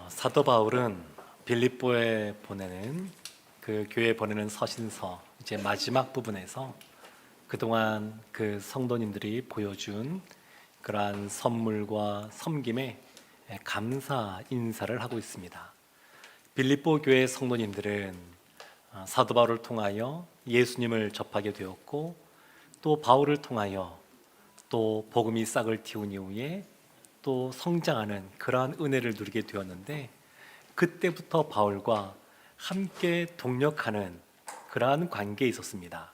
사도 바울은 빌립보에 보내는 그 교회에 보내는 서신서 이제 마지막 부분에서 그동안 그 성도님들이 보여준 그러한 선물과 섬김에 감사 인사를 하고 있습니다. 빌립보 교회 성도님들은 사도 바울을 통하여 예수님을 접하게 되었고, 또 바울을 통하여 또 복음이 싹을 틔운 이후에 또 성장하는 그러한 은혜를 누리게 되었는데, 그때부터 바울과 함께 동력하는 그러한 관계에 있었습니다.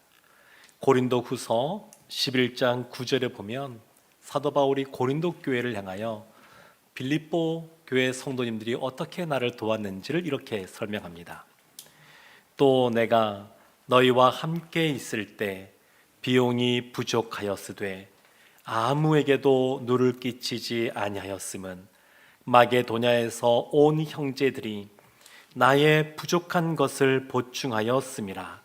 고린도 후서 11장 9절에 보면 사도 바울이 고린도 교회를 향하여 빌립보 교회 성도님들이 어떻게 나를 도왔는지를 이렇게 설명합니다. 또 내가 너희와 함께 있을 때 비용이 부족하였으되 아무에게도 누를 끼치지 아니하였음은 마게도냐에서 온 형제들이 나의 부족한 것을 보충하였음이라.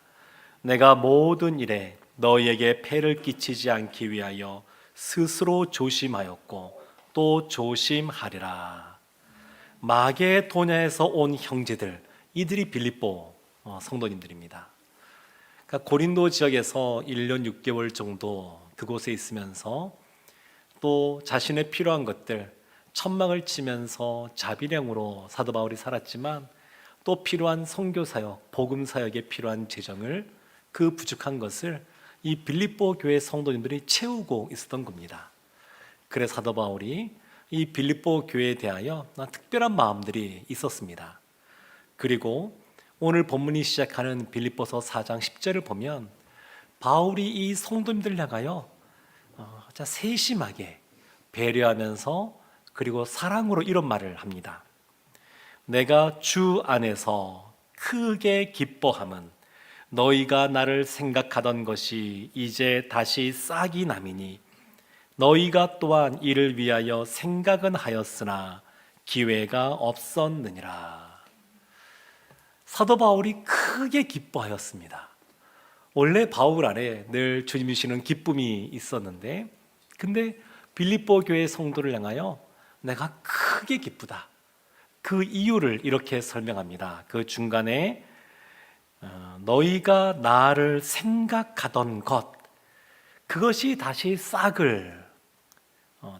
내가 모든 일에 너희에게 폐를 끼치지 않기 위하여 스스로 조심하였고 또 조심하리라. 마게도냐에서 온 형제들, 이들이 빌립보 성도님들입니다. 그러니까 고린도 지역에서 1년 6개월 정도 그곳에 있으면서 또 자신의 필요한 것들, 천막을 치면서 자비량으로 사도 바울이 살았지만 또 필요한 선교 사역, 복음 사역에 필요한 재정을, 그 부족한 것을 이 빌립보 교회 성도님들이 채우고 있었던 겁니다. 그래서 사도 바울이 이 빌립보 교회에 대하여 특별한 마음들이 있었습니다. 그리고 오늘 본문이 시작하는 빌립보서 4장 10절을 보면 바울이 이 성도님들을 향하여 세심하게 배려하면서 그리고 사랑으로 이런 말을 합니다. 내가 주 안에서 크게 기뻐함은 너희가 나를 생각하던 것이 이제 다시 싹이 남이니 너희가 또한 이를 위하여 생각은 하였으나 기회가 없었느니라. 사도 바울이 크게 기뻐하였습니다. 원래 바울 안에 늘 주님이 주시는 기쁨이 있었는데, 근데 빌립보 교회 성도를 향하여 내가 크게 기쁘다. 그 이유를 이렇게 설명합니다. 그 중간에 너희가 나를 생각하던 것, 그것이 다시 싹을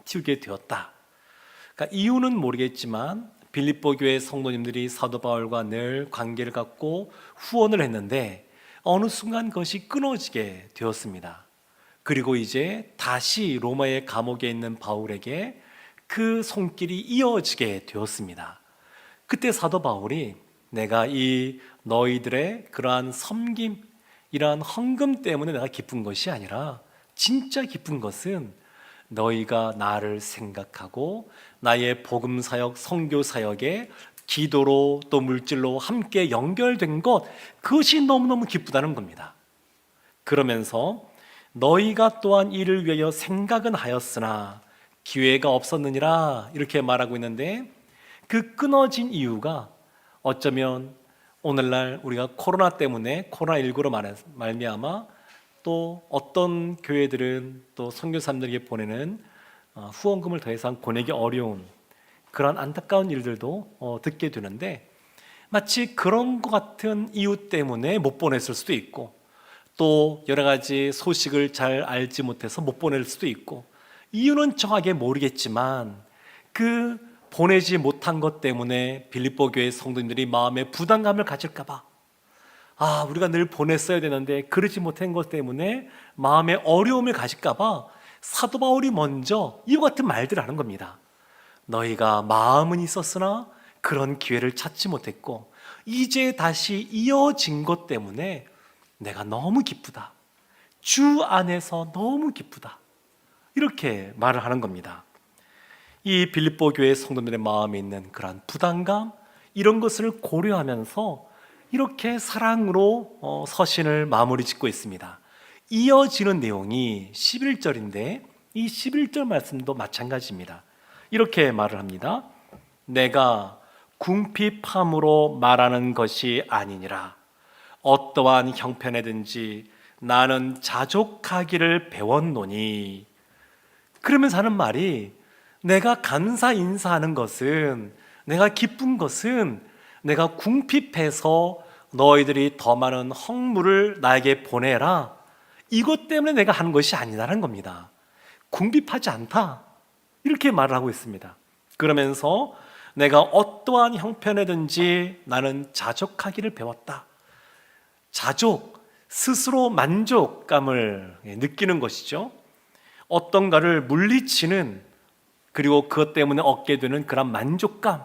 틔우게 되었다. 그러니까 이유는 모르겠지만 빌립보 교회 성도님들이 사도 바울과 늘 관계를 갖고 후원을 했는데 어느 순간 그것이 끊어지게 되었습니다. 그리고 이제 다시 로마의 감옥에 있는 바울에게 그 손길이 이어지게 되었습니다. 그때 사도 바울이 내가 이 너희들의 그러한 섬김, 이러한 헌금 때문에 내가 기쁜 것이 아니라 진짜 기쁜 것은 너희가 나를 생각하고 나의 복음 사역, 선교 사역에 기도로 또 물질로 함께 연결된 것, 그것이 너무너무 기쁘다는 겁니다. 그러면서 너희가 또한 이를 위하여 생각은 하였으나 기회가 없었느니라 이렇게 말하고 있는데, 그 끊어진 이유가 어쩌면 오늘날 우리가 코로나 때문에 코로나19로 말미암아 또 어떤 교회들은 또 선교사님들에게 보내는 후원금을 더 이상 보내기 어려운 그런 안타까운 일들도 듣게 되는데, 마치 그런 것 같은 이유 때문에 못 보냈을 수도 있고, 또 여러 가지 소식을 잘 알지 못해서 못 보낼 수도 있고, 이유는 정확하게 모르겠지만 그 보내지 못한 것 때문에 빌립보 교회 성도님들이 마음에 부담감을 가질까 봐, 우리가 늘 보냈어야 되는데 그러지 못한 것 때문에 마음에 어려움을 가질까 봐 사도 바울이 먼저 이와 같은 말들을 하는 겁니다. 너희가 마음은 있었으나 그런 기회를 찾지 못했고 이제 다시 이어진 것 때문에 내가 너무 기쁘다. 주 안에서 너무 기쁘다. 이렇게 말을 하는 겁니다. 이 빌립보 교회 성도들의 마음에 있는 그러한 부담감, 이런 것을 고려하면서 이렇게 사랑으로 서신을 마무리 짓고 있습니다. 이어지는 내용이 11절인데 이 11절 말씀도 마찬가지입니다. 이렇게 말을 합니다. 내가 궁핍함으로 말하는 것이 아니니라. 어떠한 형편에든지 나는 자족하기를 배웠노니. 그러면서 하는 말이, 내가 감사 인사하는 것은 내가 기쁜 것은 내가 궁핍해서 너희들이 더 많은 헌물을 나에게 보내라, 이것 때문에 내가 하는 것이 아니라는 겁니다. 궁핍하지 않다, 이렇게 말을 하고 있습니다. 그러면서 내가 어떠한 형편에든지 나는 자족하기를 배웠다. 자족, 스스로 만족감을 느끼는 것이죠. 어떤가를 물리치는, 그리고 그것 때문에 얻게 되는 그런 만족감,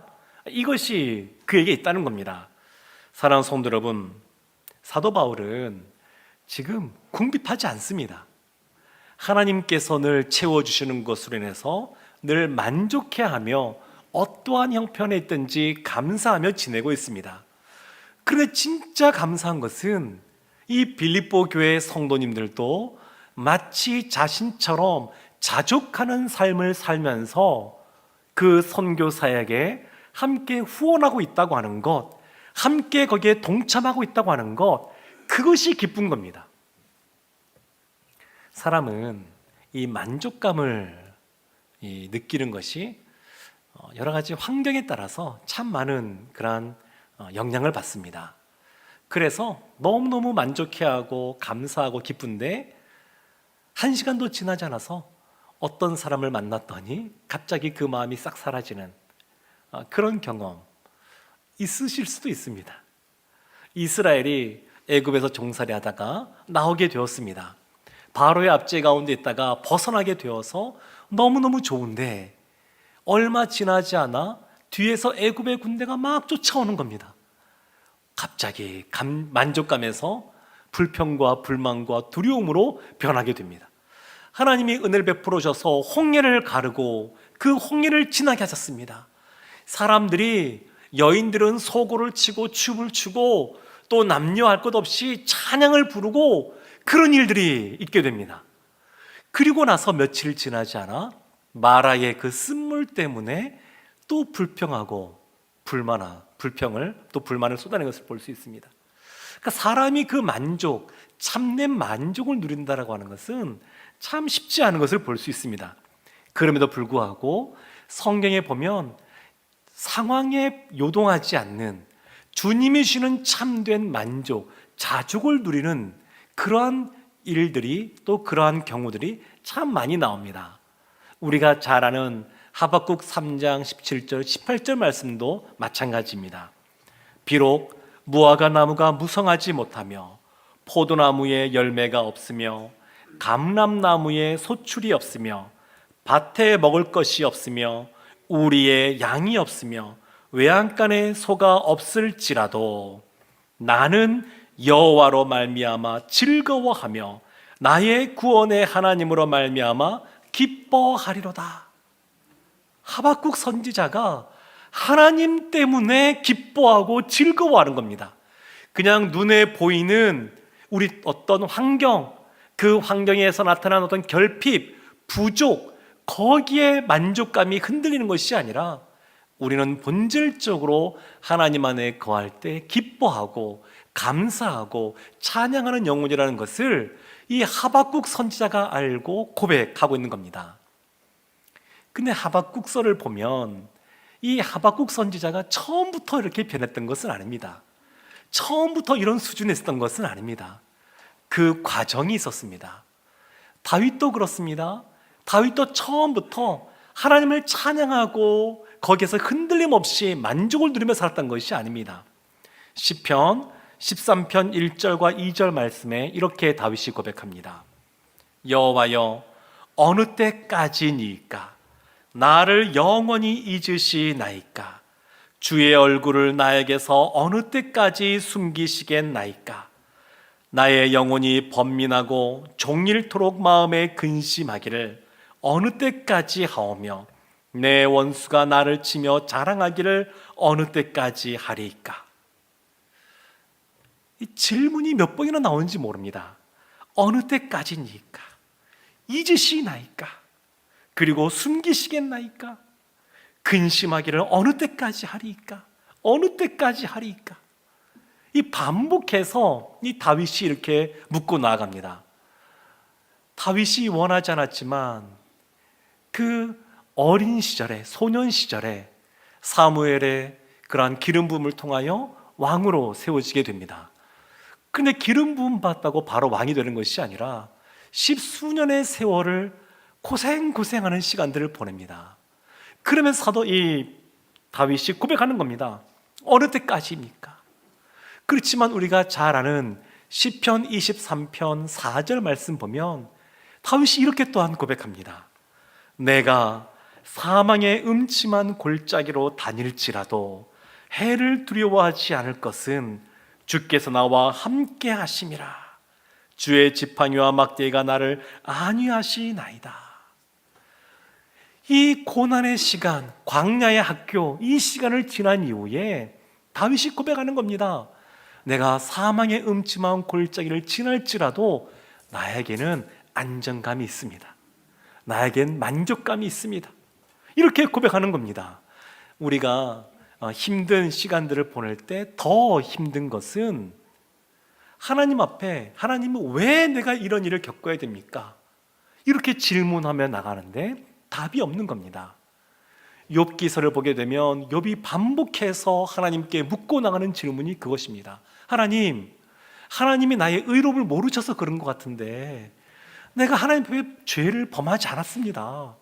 이것이 그에게 있다는 겁니다. 사랑하는 성도 여러분, 사도 바울은 지금 궁핍하지 않습니다. 하나님께서 늘 채워주시는 것으로 인해서 늘 만족해하며 어떠한 형편에 있든지 감사하며 지내고 있습니다. 그런데 진짜 감사한 것은 이 빌립보 교회 성도님들도 마치 자신처럼 자족하는 삶을 살면서 그 선교사에게 함께 후원하고 있다고 하는 것, 함께 거기에 동참하고 있다고 하는 것, 그것이 기쁜 겁니다. 사람은 이 만족감을 느끼는 것이 여러 가지 환경에 따라서 참 많은 그러한 영향을 받습니다. 그래서 너무너무 만족해하고 감사하고 기쁜데 한 시간도 지나지 않아서 어떤 사람을 만났더니 갑자기 그 마음이 싹 사라지는 그런 경험 있으실 수도 있습니다. 이스라엘이 애굽에서 종살이 하다가 나오게 되었습니다. 바로의 압제 가운데 있다가 벗어나게 되어서 너무너무 좋은데 얼마 지나지 않아 뒤에서 애굽의 군대가 막 쫓아오는 겁니다. 갑자기 만족감에서 불평과 불만과 두려움으로 변하게 됩니다. 하나님이 은혜를 베풀어 주셔서 홍해를 가르고 그 홍해를 지나게 하셨습니다. 사람들이, 여인들은 소고를 치고 춤을 추고 또 남녀 할 것 없이 찬양을 부르고 그런 일들이 있게 됩니다. 그리고 나서 며칠 지나지 않아 마라의 그 쓴물 때문에 또 불평하고 불만을 쏟아내는 것을 볼 수 있습니다. 그러니까 사람이 그 만족, 참된 만족을 누린다라고 하는 것은 참 쉽지 않은 것을 볼 수 있습니다. 그럼에도 불구하고 성경에 보면 상황에 요동하지 않는, 주님이 주시는 참된 만족, 자족을 누리는 그러한 일들이, 또 그러한 경우들이 참 많이 나옵니다. 우리가 잘 아는 하박국 3장 17절 18절 말씀도 마찬가지입니다. 비록 무화과 나무가 무성하지 못하며 포도나무에 열매가 없으며 감람나무에 소출이 없으며 밭에 먹을 것이 없으며 우리의 양이 없으며 외양간에 소가 없을지라도 나는 여호와로 말미암아 즐거워하며 나의 구원의 하나님으로 말미암아 기뻐하리로다. 하박국 선지자가 하나님 때문에 기뻐하고 즐거워하는 겁니다. 그냥 눈에 보이는 우리 어떤 환경, 그 환경에서 나타난 어떤 결핍, 부족, 거기에 만족감이 흔들리는 것이 아니라 우리는 본질적으로 하나님 안에 거할 때 기뻐하고 감사하고 찬양하는 영혼이라는 것을 이 하박국 선지자가 알고 고백하고 있는 겁니다. 근데 하박국서를 보면 이 하박국 선지자가 처음부터 이렇게 변했던 것은 아닙니다. 처음부터 이런 수준에 있었던 것은 아닙니다. 그 과정이 있었습니다. 다윗도 그렇습니다. 다윗도 처음부터 하나님을 찬양하고 거기에서 흔들림 없이 만족을 누리며 살았던 것이 아닙니다. 시편 13편 1절과 2절 말씀에 이렇게 다윗이 고백합니다. 여호와여, 어느 때까지니까 나를 영원히 잊으시나이까? 주의 얼굴을 나에게서 어느 때까지 숨기시겠나이까? 나의 영혼이 번민하고 종일토록 마음에 근심하기를 어느 때까지 하오며 내 원수가 나를 치며 자랑하기를 어느 때까지 하리이까? 이 질문이 몇 번이나 나오는지 모릅니다. 어느 때까지니까? 잊으시나이까? 그리고 숨기시겠나이까? 근심하기를 어느 때까지 하리이까? 어느 때까지 하리이까? 이 반복해서 이 다윗이 이렇게 묻고 나아갑니다. 다윗이 원하지 않았지만 그 어린 시절에, 소년 시절에 사무엘의 그러한 기름 부음을 통하여 왕으로 세워지게 됩니다. 그런데 기름 부음 받다고 바로 왕이 되는 것이 아니라 십수년의 세월을 고생하는 시간들을 보냅니다. 그러면서 이 다윗이 고백하는 겁니다. 어느 때까지입니까? 그렇지만 우리가 잘 아는 시편 23편 4절 말씀 보면 다윗이 이렇게 또한 고백합니다. 내가 사망의 음침한 골짜기로 다닐지라도 해를 두려워하지 않을 것은 주께서 나와 함께 하심이라. 주의 지팡이와 막대기가 나를 안위하시나이다. 이 고난의 시간, 광야의 학교, 이 시간을 지난 이후에 다윗이 고백하는 겁니다. 내가 사망의 음침한 골짜기를 지날지라도 나에게는 안정감이 있습니다. 나에겐 만족감이 있습니다. 이렇게 고백하는 겁니다. 우리가 힘든 시간들을 보낼 때 더 힘든 것은 하나님 앞에 하나님은 왜 내가 이런 일을 겪어야 됩니까? 이렇게 질문하며 나가는데 답이 없는 겁니다. 욥기서를 보게 되면 욥이 반복해서 하나님께 묻고 나가는 질문이 그것입니다. 하나님이 나의 의로움을 모르셔서 그런 것 같은데 내가 하나님 앞에 죄를 범하지 않았습니다.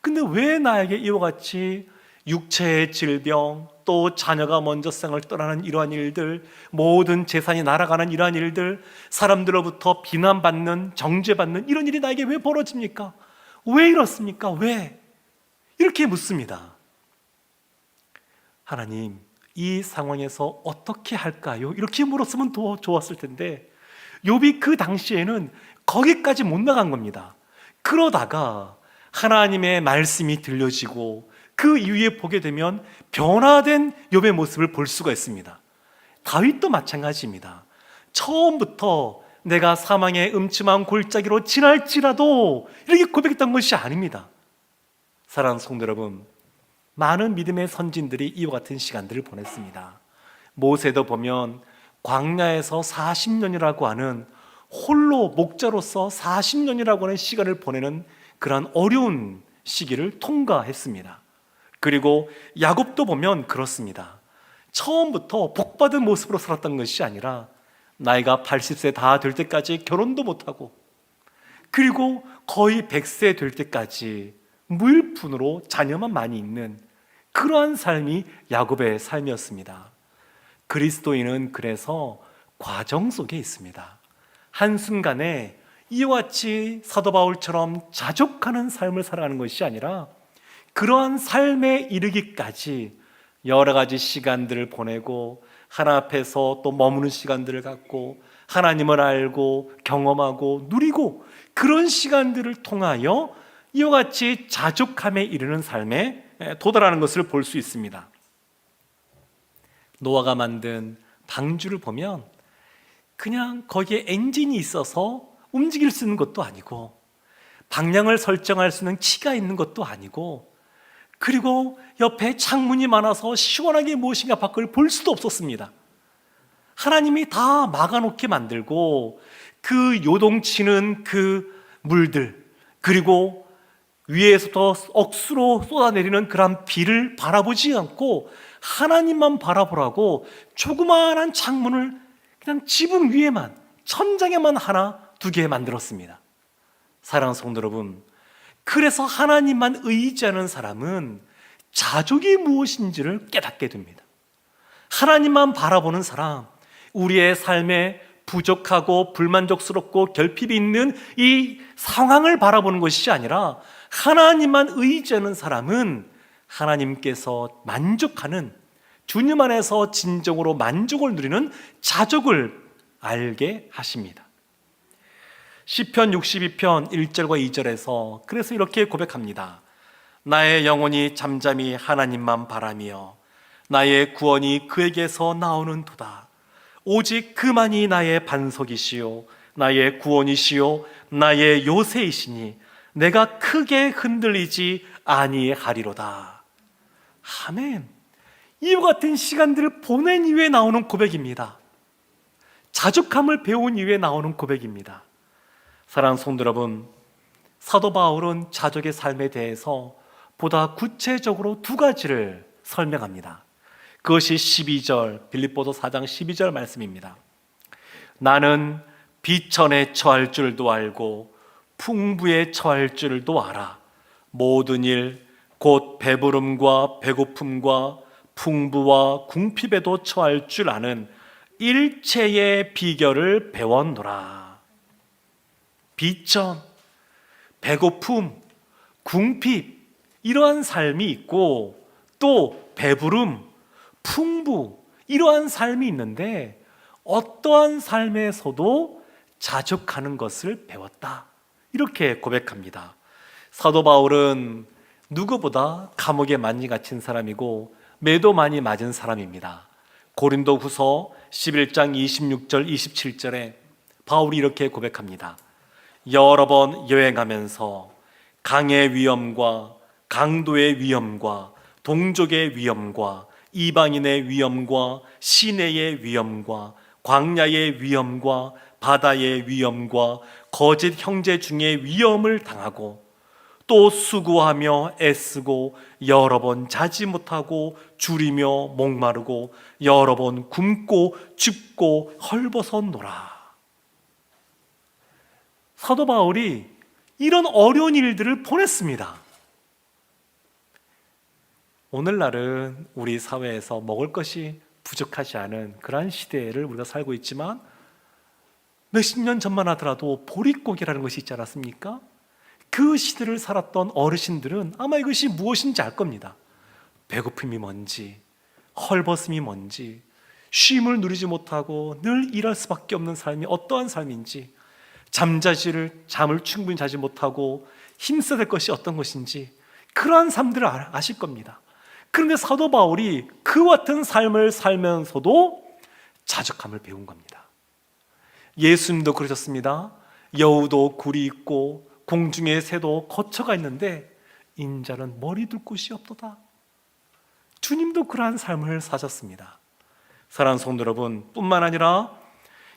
근데 왜 나에게 이와 같이 육체의 질병, 또 자녀가 먼저 세상을 떠나는 이러한 일들, 모든 재산이 날아가는 이러한 일들, 사람들로부터 비난받는, 정죄받는 이런 일이 나에게 왜 벌어집니까? 왜 이렇습니까? 왜? 이렇게 묻습니다. 하나님, 이 상황에서 어떻게 할까요? 이렇게 물었으면 더 좋았을 텐데 욥이 그 당시에는 거기까지 못 나간 겁니다. 그러다가 하나님의 말씀이 들려지고 그 이후에 보게 되면 변화된 욥의 모습을 볼 수가 있습니다. 다윗도 마찬가지입니다. 처음부터 내가 사망의 음침한 골짜기로 지날지라도 이렇게 고백했던 것이 아닙니다. 사랑하는 성도 여러분, 많은 믿음의 선진들이 이와 같은 시간들을 보냈습니다. 모세도 보면 광야에서 40년이라고 하는 홀로 목자로서 40년이라고 하는 시간을 보내는 그러한 어려운 시기를 통과했습니다. 그리고 야곱도 보면 그렇습니다. 처음부터 복받은 모습으로 살았던 것이 아니라 나이가 80세 다 될 때까지 결혼도 못하고 그리고 거의 100세 될 때까지 무일푼으로 자녀만 많이 있는 그러한 삶이 야곱의 삶이었습니다. 그리스도인은 그래서 과정 속에 있습니다. 한순간에 이와 같이 사도 바울처럼 자족하는 삶을 살아가는 것이 아니라 그러한 삶에 이르기까지 여러 가지 시간들을 보내고 하나님 앞에서 또 머무는 시간들을 갖고 하나님을 알고 경험하고 누리고 그런 시간들을 통하여 이와 같이 자족함에 이르는 삶에 도달하는 것을 볼 수 있습니다. 노아가 만든 방주를 보면 그냥 거기에 엔진이 있어서 움직일 수 있는 것도 아니고 방향을 설정할 수 있는 키가 있는 것도 아니고 그리고 옆에 창문이 많아서 시원하게 무엇인가 밖을 볼 수도 없었습니다. 하나님이 다 막아놓게 만들고 그 요동치는 그 물들 그리고 위에서부터 억수로 쏟아내리는 그런 비를 바라보지 않고 하나님만 바라보라고 조그마한 창문을 그냥 지붕 위에만 천장에만 하나 두 개 만들었습니다. 사랑하는 성도 여러분, 그래서 하나님만 의지하는 사람은 자족이 무엇인지를 깨닫게 됩니다. 하나님만 바라보는 사람, 우리의 삶에 부족하고 불만족스럽고 결핍이 있는 이 상황을 바라보는 것이 아니라 하나님만 의지하는 사람은 하나님께서 만족하는 주님 안에서 진정으로 만족을 누리는 자족을 알게 하십니다. 시편 62편 1절과 2절에서 그래서 이렇게 고백합니다. 나의 영혼이 잠잠히 하나님만 바라며 나의 구원이 그에게서 나오는 도다. 오직 그만이 나의 반석이시요 나의 구원이시요 나의 요새이시니 내가 크게 흔들리지 아니하리로다. 아멘. 이와 같은 시간들을 보낸 이후에 나오는 고백입니다. 자족함을 배운 이후에 나오는 고백입니다. 사랑하는 성도 여러분, 사도 바울은 자족의 삶에 대해서 보다 구체적으로 두 가지를 설명합니다. 그것이 12절, 빌립보서 4장 12절 말씀입니다. 나는 비천에 처할 줄도 알고 풍부에 처할 줄도 알아. 모든 일 곧 배부름과 배고픔과 풍부와 궁핍에도 처할 줄 아는 일체의 비결을 배웠노라. 비천, 배고픔, 궁핍, 이러한 삶이 있고 또 배부름, 풍부, 이러한 삶이 있는데 어떠한 삶에서도 자족하는 것을 배웠다. 이렇게 고백합니다. 사도 바울은 누구보다 감옥에 많이 갇힌 사람이고 매도 많이 맞은 사람입니다. 고린도후서 11장 26절 27절에 바울이 이렇게 고백합니다. 여러 번 여행하면서 강의 위험과 강도의 위험과 동족의 위험과 이방인의 위험과 시내의 위험과 광야의 위험과 바다의 위험과 거짓 형제 중에 위험을 당하고 또 수고하며 애쓰고 여러 번 자지 못하고 줄이며 목마르고 여러 번 굶고 춥고 헐벗었노라. 사도 바울이 이런 어려운 일들을 보냈습니다. 오늘날은 우리 사회에서 먹을 것이 부족하지 않은 그러한 시대를 우리가 살고 있지만 몇십 년 전만 하더라도 보릿고개라는 것이 있지 않았습니까? 그 시대를 살았던 어르신들은 아마 이것이 무엇인지 알 겁니다. 배고픔이 뭔지, 헐벗음이 뭔지, 쉼을 누리지 못하고 늘 일할 수밖에 없는 삶이 어떠한 삶인지, 잠을 충분히 자지 못하고 힘써야 될 것이 어떤 것인지 그러한 삶들을 아실 겁니다. 그런데 사도 바울이 그 같은 삶을 살면서도 자족함을 배운 겁니다. 예수님도 그러셨습니다. 여우도 굴이 있고 공중의 새도 거처가 있는데 인자는 머리 둘 곳이 없도다. 주님도 그러한 삶을 사셨습니다. 사랑하는 성도 여러분, 뿐만 아니라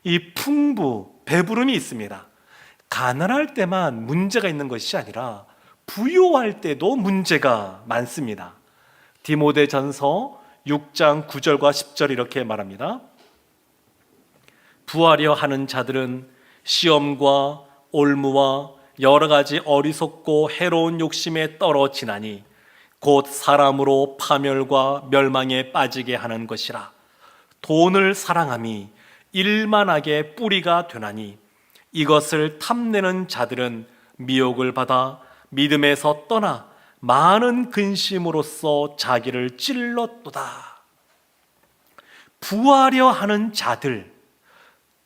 이 풍부, 배부름이 있습니다. 가난할 때만 문제가 있는 것이 아니라 부유할 때도 문제가 많습니다. 디모데전서 6장 9절과 10절 이렇게 말합니다. 부하려 하는 자들은 시험과 올무와 여러 가지 어리석고 해로운 욕심에 떨어지나니 곧 사람으로 파멸과 멸망에 빠지게 하는 것이라. 돈을 사랑함이 일만하게 뿌리가 되나니 이것을 탐내는 자들은 미혹을 받아 믿음에서 떠나 많은 근심으로써 자기를 찔렀도다. 부하려 하는 자들,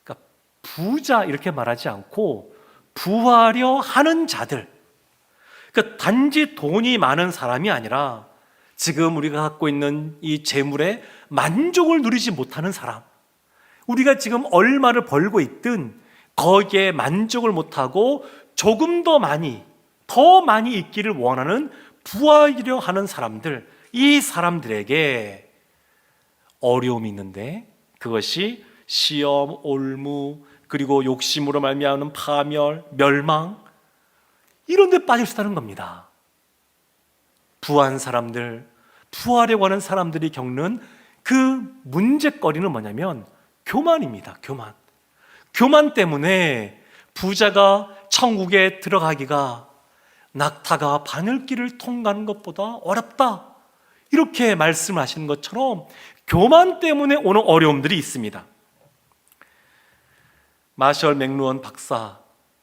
그러니까 부자 이렇게 말하지 않고 부하려 하는 자들, 그러니까 단지 돈이 많은 사람이 아니라 지금 우리가 갖고 있는 이 재물에 만족을 누리지 못하는 사람, 우리가 지금 얼마를 벌고 있든 거기에 만족을 못하고 조금 더 많이 있기를 원하는 부하려 하는 사람들, 이 사람들에게 어려움이 있는데 그것이 시험, 올무, 그리고 욕심으로 말미암는 파멸, 멸망, 이런 데 빠질 수 있다는 겁니다. 부한 사람들, 부하려고 하는 사람들이 겪는 그 문제거리는 뭐냐면 교만입니다. 교만 때문에 부자가 천국에 들어가기가 낙타가 바늘길을 통과하는 것보다 어렵다, 이렇게 말씀하시는 것처럼 교만 때문에 오는 어려움들이 있습니다. 마셜 맥루언 박사,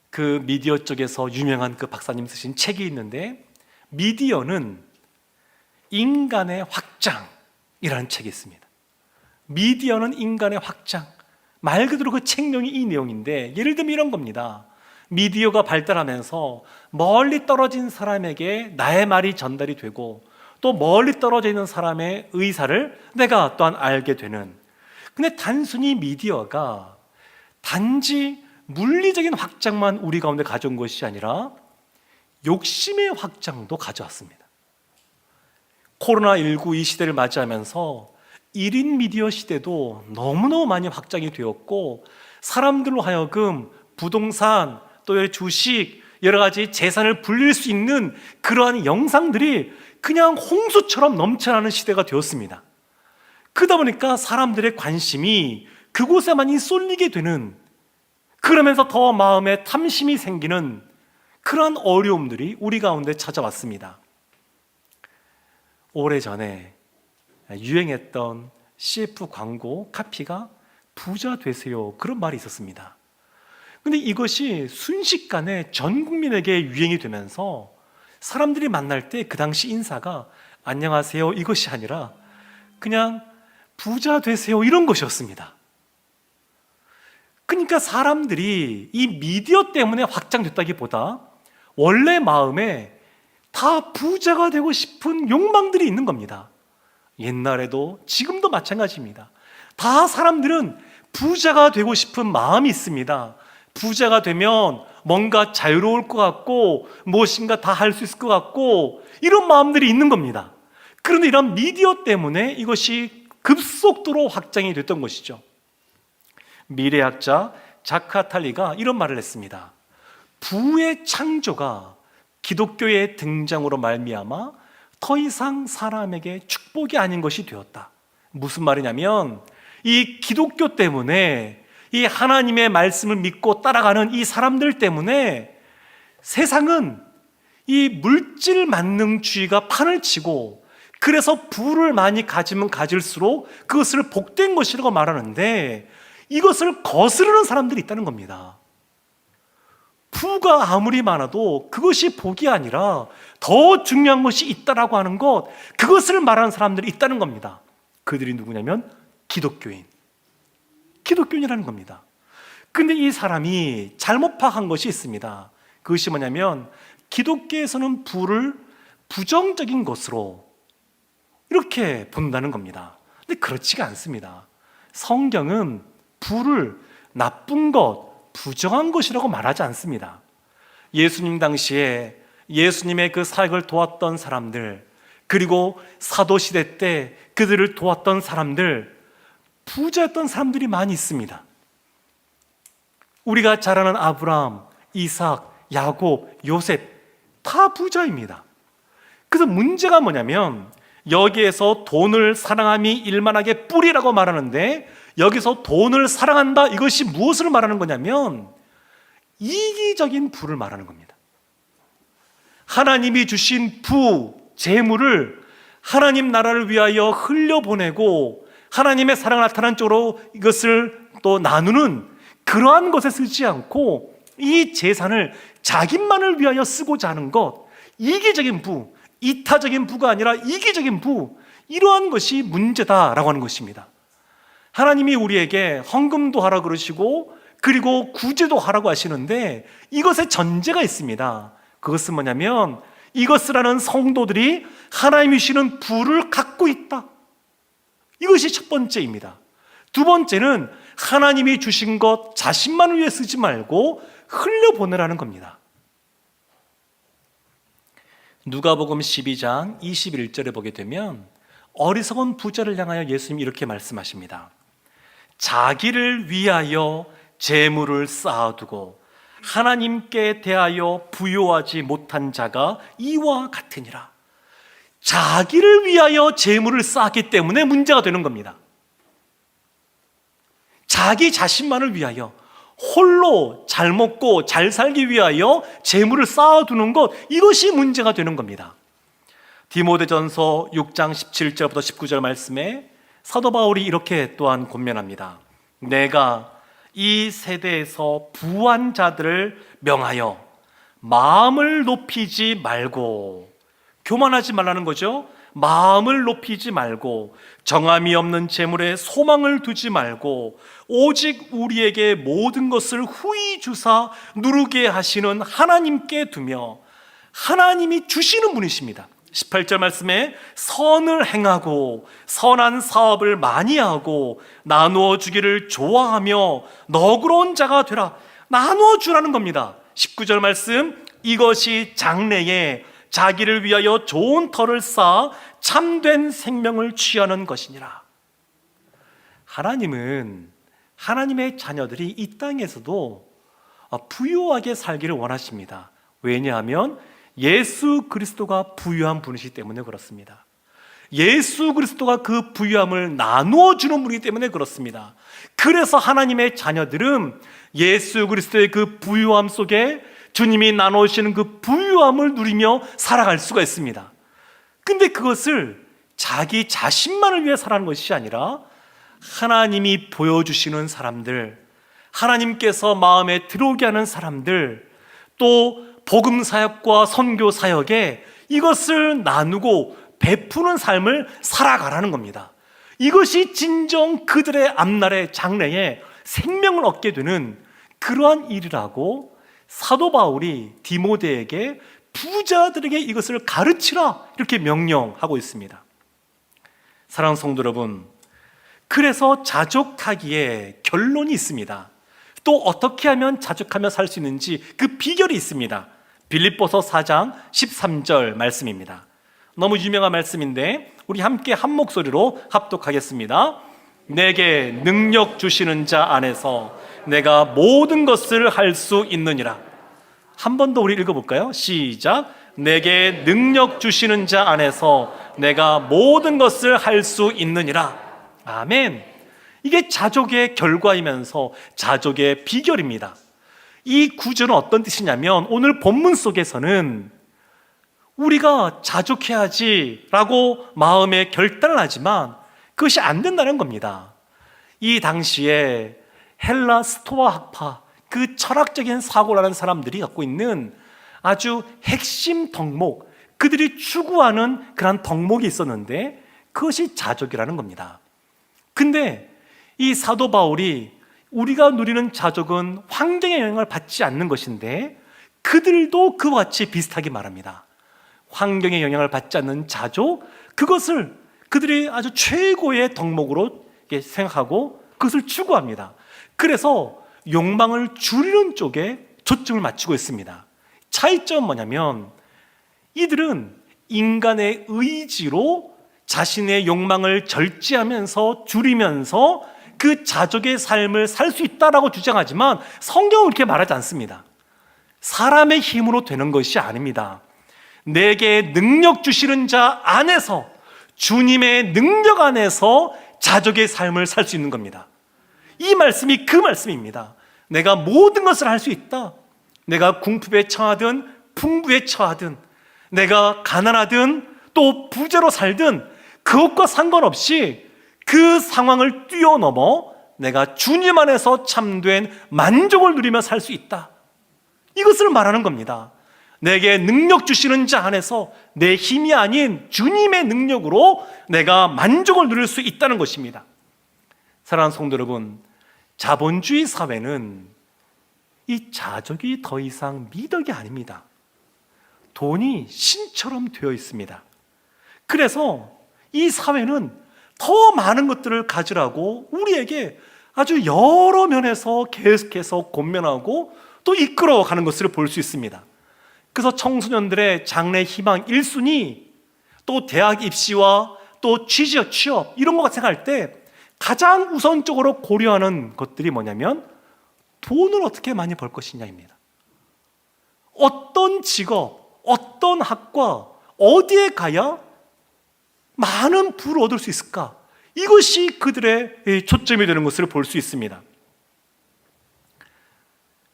그 미디어 쪽에서 유명한 그 박사님 쓰신 책이 있는데 미디어는 인간의 확장이라는 책이 있습니다. 미디어는 인간의 확장, 말 그대로 그 책명이 이 내용인데 예를 들면 이런 겁니다. 미디어가 발달하면서 멀리 떨어진 사람에게 나의 말이 전달이 되고 또 멀리 떨어져 있는 사람의 의사를 내가 또한 알게 되는, 근데 단순히 미디어가 단지 물리적인 확장만 우리 가운데 가져온 것이 아니라 욕심의 확장도 가져왔습니다. 코로나19 이 시대를 맞이하면서 1인 미디어 시대도 너무너무 많이 확장이 되었고 사람들로 하여금 부동산, 또 주식, 여러 가지 재산을 불릴 수 있는 그러한 영상들이 그냥 홍수처럼 넘쳐나는 시대가 되었습니다. 그러다 보니까 사람들의 관심이 그곳에만이 쏠리게 되는, 그러면서 더 마음에 탐심이 생기는 그러한 어려움들이 우리 가운데 찾아왔습니다. 오래전에 유행했던 CF 광고 카피가 부자 되세요, 그런 말이 있었습니다. 근데 이것이 순식간에 전 국민에게 유행이 되면서 사람들이 만날 때 그 당시 인사가 안녕하세요 이것이 아니라 그냥 부자 되세요 이런 것이었습니다. 그러니까 사람들이 이 미디어 때문에 확장됐다기보다 원래 마음에 다 부자가 되고 싶은 욕망들이 있는 겁니다. 옛날에도 지금도 마찬가지입니다. 다 사람들은 부자가 되고 싶은 마음이 있습니다. 부자가 되면 뭔가 자유로울 것 같고 무엇인가 다 할 수 있을 것 같고 이런 마음들이 있는 겁니다. 그런데 이런 미디어 때문에 이것이 급속도로 확장이 됐던 것이죠. 미래학자 자카 탈리가 이런 말을 했습니다. 부의 창조가 기독교의 등장으로 말미암아 더 이상 사람에게 축복이 아닌 것이 되었다. 무슨 말이냐면 이 기독교 때문에, 이 하나님의 말씀을 믿고 따라가는 이 사람들 때문에 세상은 이 물질 만능주의가 판을 치고, 그래서 부를 많이 가지면 가질수록 그것을 복된 것이라고 말하는데 이것을 거스르는 사람들이 있다는 겁니다. 부가 아무리 많아도 그것이 복이 아니라 더 중요한 것이 있다라고 하는 것, 그것을 말하는 사람들이 있다는 겁니다. 그들이 누구냐면 기독교인이라는 겁니다. 근데 이 사람이 잘못 파악한 것이 있습니다. 그것이 뭐냐면 기독교에서는 부를 부정적인 것으로 이렇게 본다는 겁니다. 근데 그렇지가 않습니다. 성경은 부를 나쁜 것, 부정한 것이라고 말하지 않습니다. 예수님 당시에 예수님의 그 사역을 도왔던 사람들, 그리고 사도시대 때 그들을 도왔던 사람들, 부자였던 사람들이 많이 있습니다. 우리가 잘 아는 아브라함, 이삭, 야곱, 요셉 다 부자입니다. 그래서 문제가 뭐냐면 여기에서 돈을 사랑함이 일만하게 뿌리라고 말하는데 여기서 돈을 사랑한다, 이것이 무엇을 말하는 거냐면 이기적인 부를 말하는 겁니다. 하나님이 주신 부, 재물을 하나님 나라를 위하여 흘려보내고 하나님의 사랑을 나타난 쪽으로 이것을 또 나누는 그러한 것에 쓰지 않고 이 재산을 자기만을 위하여 쓰고자 하는 것, 이기적인 부, 이타적인 부가 아니라 이기적인 부, 이러한 것이 문제다라고 하는 것입니다. 하나님이 우리에게 헌금도 하라 그러시고 그리고 구제도 하라고 하시는데 이것에 전제가 있습니다. 그것은 뭐냐면 이것을 하는 성도들이 하나님이 주시는 부를 갖고 있다. 이것이 첫 번째입니다. 두 번째는 하나님이 주신 것 자신만을 위해 쓰지 말고 흘려보내라는 겁니다. 누가복음 12장 21절에 보게 되면 어리석은 부자를 향하여 예수님이 이렇게 말씀하십니다. 자기를 위하여 재물을 쌓아두고 하나님께 대하여 부요하지 못한 자가 이와 같으니라. 자기를 위하여 재물을 쌓았기 때문에 문제가 되는 겁니다. 자기 자신만을 위하여 홀로 잘 먹고 잘 살기 위하여 재물을 쌓아두는 것, 이것이 문제가 되는 겁니다. 디모데전서 6장 17절부터 19절 말씀에 사도 바울이 이렇게 또한 권면합니다. 내가 이 세대에서 부한 자들을 명하여 마음을 높이지 말고, 교만하지 말라는 거죠. 마음을 높이지 말고 정함이 없는 재물에 소망을 두지 말고 오직 우리에게 모든 것을 후히 주사 누르게 하시는 하나님께 두며, 하나님이 주시는 분이십니다. 18절 말씀에 선을 행하고 선한 사업을 많이 하고 나누어 주기를 좋아하며 너그러운 자가 되라. 나누어 주라는 겁니다. 19절 말씀, 이것이 장래에 자기를 위하여 좋은 터를 쌓아 참된 생명을 취하는 것이니라. 하나님은 하나님의 자녀들이 이 땅에서도 부유하게 살기를 원하십니다. 왜냐하면 예수 그리스도가 부유한 분이시기 때문에 그렇습니다. 예수 그리스도가 그 부유함을 나누어 주는 분이기 때문에 그렇습니다. 그래서 하나님의 자녀들은 예수 그리스도의 그 부유함 속에 주님이 나누시는 그 부유함을 누리며 살아갈 수가 있습니다. 근데 그것을 자기 자신만을 위해 살아가는 것이 아니라 하나님이 보여주시는 사람들, 하나님께서 마음에 들어오게 하는 사람들, 또 복음 사역과 선교 사역에 이것을 나누고 베푸는 삶을 살아가라는 겁니다. 이것이 진정 그들의 앞날의 장래에 생명을 얻게 되는 그러한 일이라고 사도 바울이 디모데에게 부자들에게 이것을 가르치라 이렇게 명령하고 있습니다. 사랑하는 성도 여러분, 그래서 자족하기에 결론이 있습니다. 또 어떻게 하면 자족하며 살 수 있는지 그 비결이 있습니다. 빌립보서 4장 13절 말씀입니다. 너무 유명한 말씀인데 우리 함께 한 목소리로 합독하겠습니다. 내게 능력 주시는 자 안에서 내가 모든 것을 할 수 있느니라. 한 번 더 우리 읽어볼까요? 시작. 내게 능력 주시는 자 안에서 내가 모든 것을 할 수 있느니라. 아멘. 이게 자족의 결과이면서 자족의 비결입니다. 이 구절은 어떤 뜻이냐면 오늘 본문 속에서는 우리가 자족해야지 라고 마음에 결단을 하지만 그것이 안 된다는 겁니다. 이 당시에 헬라 스토아 학파, 그 철학적인 사고를 하는 사람들이 갖고 있는 아주 핵심 덕목, 그들이 추구하는 그런 덕목이 있었는데 그것이 자족이라는 겁니다. 근데 이 사도 바울이 우리가 누리는 자족은 환경의 영향을 받지 않는 것인데 그들도 그와 같이 비슷하게 말합니다. 환경의 영향을 받지 않는 자족, 그것을 그들이 아주 최고의 덕목으로 생각하고 그것을 추구합니다. 그래서 욕망을 줄이는 쪽에 초점을 맞추고 있습니다. 차이점은 뭐냐면 이들은 인간의 의지로 자신의 욕망을 절제하면서 줄이면서 그 자족의 삶을 살 수 있다라고 주장하지만 성경은 그렇게 말하지 않습니다. 사람의 힘으로 되는 것이 아닙니다. 내게 능력 주시는 자 안에서, 주님의 능력 안에서 자족의 삶을 살 수 있는 겁니다. 이 말씀이 그 말씀입니다. 내가 모든 것을 할 수 있다. 내가 궁핍에 처하든 풍부에 처하든, 내가 가난하든 또 부자로 살든 그것과 상관없이 그 상황을 뛰어넘어 내가 주님 안에서 참된 만족을 누리며 살 수 있다. 이것을 말하는 겁니다. 내게 능력 주시는 자 안에서 내 힘이 아닌 주님의 능력으로 내가 만족을 누릴 수 있다는 것입니다. 사랑하는 성도 여러분, 자본주의 사회는 이 자족이 더 이상 미덕이 아닙니다. 돈이 신처럼 되어 있습니다. 그래서 이 사회는 더 많은 것들을 가지라고 우리에게 아주 여러 면에서 계속해서 권면하고 또 이끌어가는 것을 볼 수 있습니다. 그래서 청소년들의 장래 희망 1순위, 또 대학 입시와 또 취업 이런 거 생각할 때 가장 우선적으로 고려하는 것들이 뭐냐면 돈을 어떻게 많이 벌 것이냐입니다. 어떤 직업, 어떤 학과, 어디에 가야 많은 부를 얻을 수 있을까? 이것이 그들의 초점이 되는 것을 볼 수 있습니다.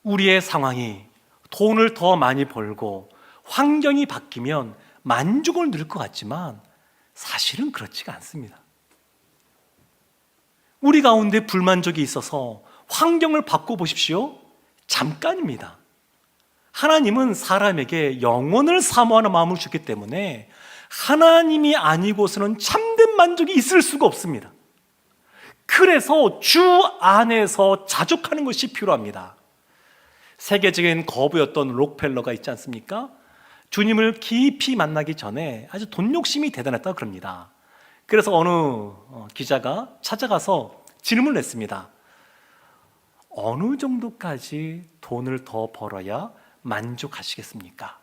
우리의 상황이 돈을 더 많이 벌고 환경이 바뀌면 만족을 누릴 것 같지만 사실은 그렇지가 않습니다. 우리 가운데 불만족이 있어서 환경을 바꿔보십시오. 잠깐입니다. 하나님은 사람에게 영혼을 사모하는 마음을 주기 때문에 하나님이 아니고서는 참된 만족이 있을 수가 없습니다. 그래서 주 안에서 자족하는 것이 필요합니다. 세계적인 거부였던 록펠러가 있지 않습니까? 주님을 깊이 만나기 전에 아주 돈 욕심이 대단했다고 그럽니다. 그래서 어느 기자가 찾아가서 질문을 했습니다. 어느 정도까지 돈을 더 벌어야 만족하시겠습니까?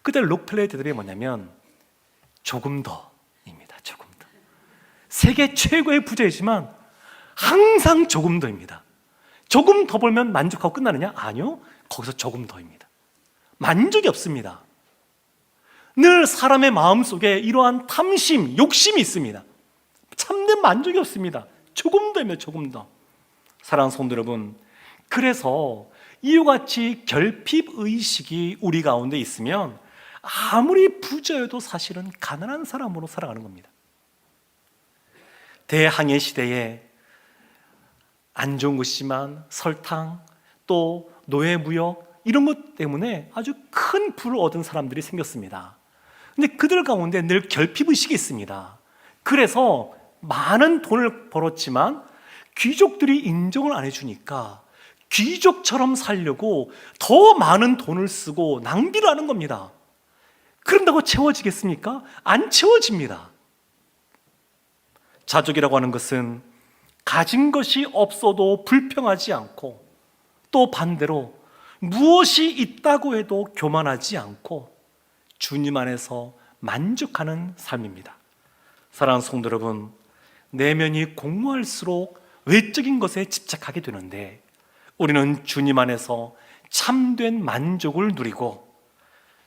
그때 록펠러의 대답이 뭐냐면 조금 더입니다. 조금 더. 세계 최고의 부자이지만 항상 조금 더입니다. 조금 더 벌면 만족하고 끝나느냐? 아니요. 거기서 조금 더입니다. 만족이 없습니다. 늘 사람의 마음속에 이러한 탐심, 욕심이 있습니다. 참된 만족이 없습니다. 조금 더면 조금 더. 사랑하는 성도 여러분, 그래서 이와 같이 결핍의식이 우리 가운데 있으면 아무리 부자여도 사실은 가난한 사람으로 살아가는 겁니다. 대항해 시대에 안 좋은 것이지만 설탕, 또 노예무역 이런 것 때문에 아주 큰 부를 얻은 사람들이 생겼습니다. 근데 그들 가운데 늘 결핍의식이 있습니다. 그래서 많은 돈을 벌었지만 귀족들이 인정을 안 해주니까 귀족처럼 살려고 더 많은 돈을 쓰고 낭비를 하는 겁니다. 그런다고 채워지겠습니까? 안 채워집니다. 자족이라고 하는 것은 가진 것이 없어도 불평하지 않고, 또 반대로 무엇이 있다고 해도 교만하지 않고 주님 안에서 만족하는 삶입니다. 사랑하는 성도 여러분, 내면이 공허할수록 외적인 것에 집착하게 되는데 우리는 주님 안에서 참된 만족을 누리고,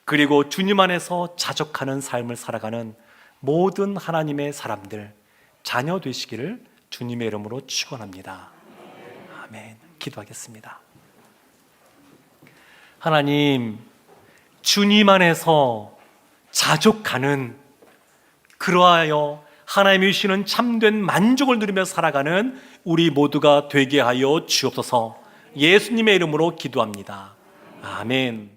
그리고 주님 안에서 자족하는 삶을 살아가는 모든 하나님의 사람들, 자녀 되시기를 주님의 이름으로 축원합니다. 아멘. 기도하겠습니다. 하나님, 주님 안에서 자족하는, 그러하여 하나님이 주시는 참된 만족을 누리며 살아가는 우리 모두가 되게 하여 주옵소서. 예수님의 이름으로 기도합니다. 아멘.